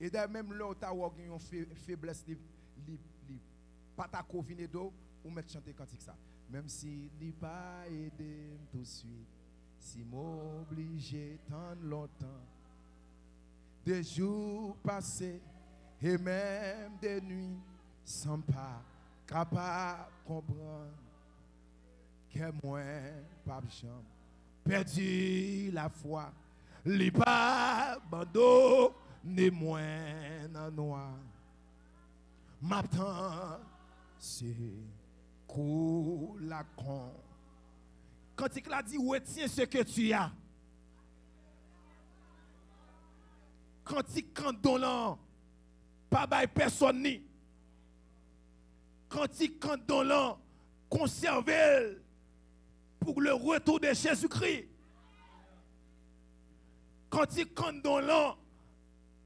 Et d'ailleurs, même là où tu as une faiblesse, pas ta covine d'eau, ou mettre chanter cantique ça. Même si il pas aidé tout de suite, si m'obligé tant longtemps, des jours passés et même des nuits, sans pas capable de comprendre que moi, pas chambre, perdu la foi, li pas abandonné ni moins dans noir. M'attend, c'est cool la con. Quand il a dit, retiens ce que tu as. Quand il condole, pas by personne ni. Quand il condole, conserver pour le retour de Jésus-Christ. Quand il condole,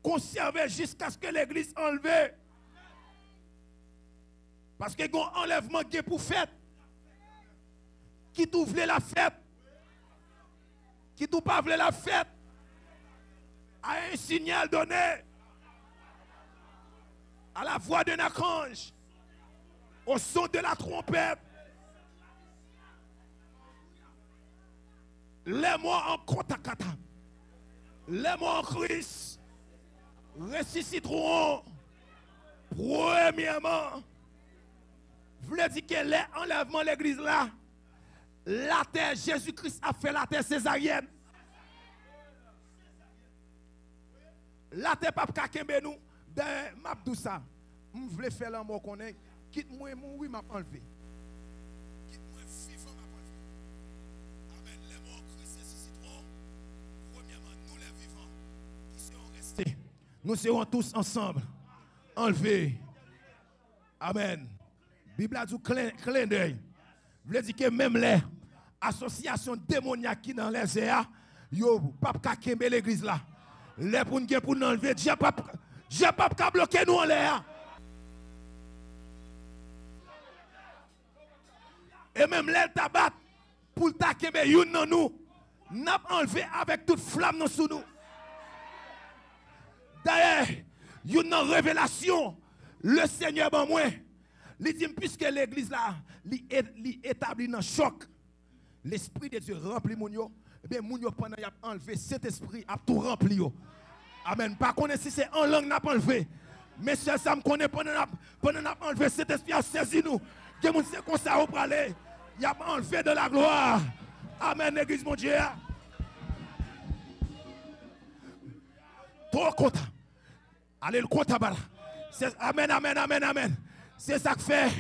conserver jusqu'à ce que l'église enlève. Parce que un enlèvement qui est pour fête. Qui t'ouvre la fête. Qui t'ouvre pas la fête. A un signal donné. À la voix d'un archange. Au son de la trompette. Les morts en contact. Les morts en Christ ressusciteront. Premièrement, vous voulez dire que l'enlèvement de l'église là, la terre, Jésus-Christ a fait la terre césarienne. La terre pas kakembe nous, dans m'a tout ça. Je voulais faire l'amour qu'on est, quitte-moi mourir m'a enlevé. Quitte-moi vivant m'a enlevé. Amen. Les morts Christ ressusciteront. Premièrement, nous les vivants qui serons restés. Nous serons tous ensemble enlevés. Amen. Bible a dit clin d'œil. Vous voulez dire que même les associations démoniaques qui dans les airs, yo pas kakembe l'église là. Les pour nous enlever, j'ai pas bloquer nous en l'air. Et même les tabac pour takembe yon nan nous, n'a enlevé avec toute flamme sous nous. D'ailleurs, une révélation, le Seigneur ben moi, il dit puisque l'église là, li établi dans choc, l'esprit de Dieu remplit mon yo. Eh bien, moun yo pendant y a enlevé cet esprit a tout rempli yo. Amen. Pas connaître si c'est en langue n'a pas enlevé. Mais ça me connaît pendant n'a enlevé cet esprit a saisi nous. Que moun c'est comme ça au parler. Y a enlevé de la gloire. Amen l'église mon Dieu. Trop content. Allez le content bala. Amen amen amen amen. C'est ça que fait.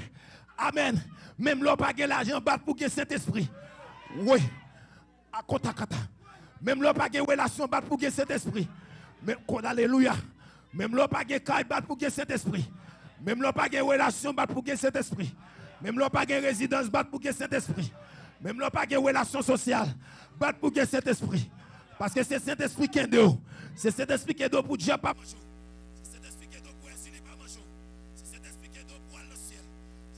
Amen. Même l'on pas l'argent battre pour que cet esprit. Oui. À kota. Même l'on pas de relation battre pour que cet esprit. Même alléluia. Même l'on pas de caille battre pour que cet esprit. Même l'on pas de relation battre pour que cet esprit. Même l'on pas de résidence battre pour que cet esprit. Même l'on pas de relation sociale battre pour que cet esprit. Parce que c'est cet esprit qui est dehors. C'est cet esprit qui est dehors pour Dieu pas manger. C'est cet esprit qui est dehors pour ainsi pas manger. C'est cet esprit qui est dehors pour aller au ciel.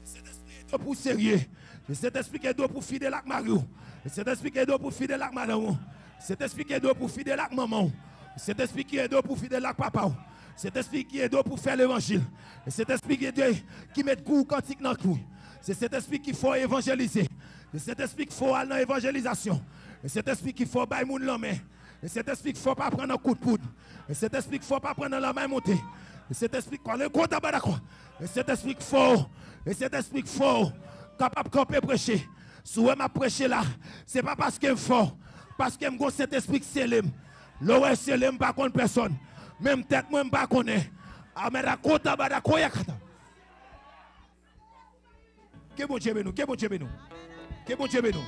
C'est cet esprit qui est dehors pour sérieux. C'est cet esprit qui est dehors pour fidèle avec Mario. Cet esprit qui est d'eau pour fidèle avec madame. Cet esprit qui est d'eau pour fidèle avec maman. Cet esprit qui est d'eau pour fidèle avec papa. Cet esprit qui est d'eau pour faire l'évangile. Cet esprit qui est d'eau qui met goût quantique dans le cou. C'est cet esprit qu'il faut évangéliser. C'est cet esprit qu'il faut aller dans l'évangélisation. C'est cet esprit qu'il faut bailler moun la main. C'est cet esprit qu'il faut pas prendre un coup de poudre. C'est cet esprit qu'il faut pas prendre la main montée. C'est cet esprit qu'on le compte à d'accord. C'est cet esprit qu'il faut. Et cet esprit qu'il faut capable de camper prêcher. Si je prêcher là, ce n'est pas parce que je suis fort, parce que je cet esprit qui c'est l'aime. L'oreille c'est l'aime, pas contre personne. Même tête, moi, je ne pas connais. Amen. Que bon Dieu nous, que bon Dieu nous. Que bon Dieu nous.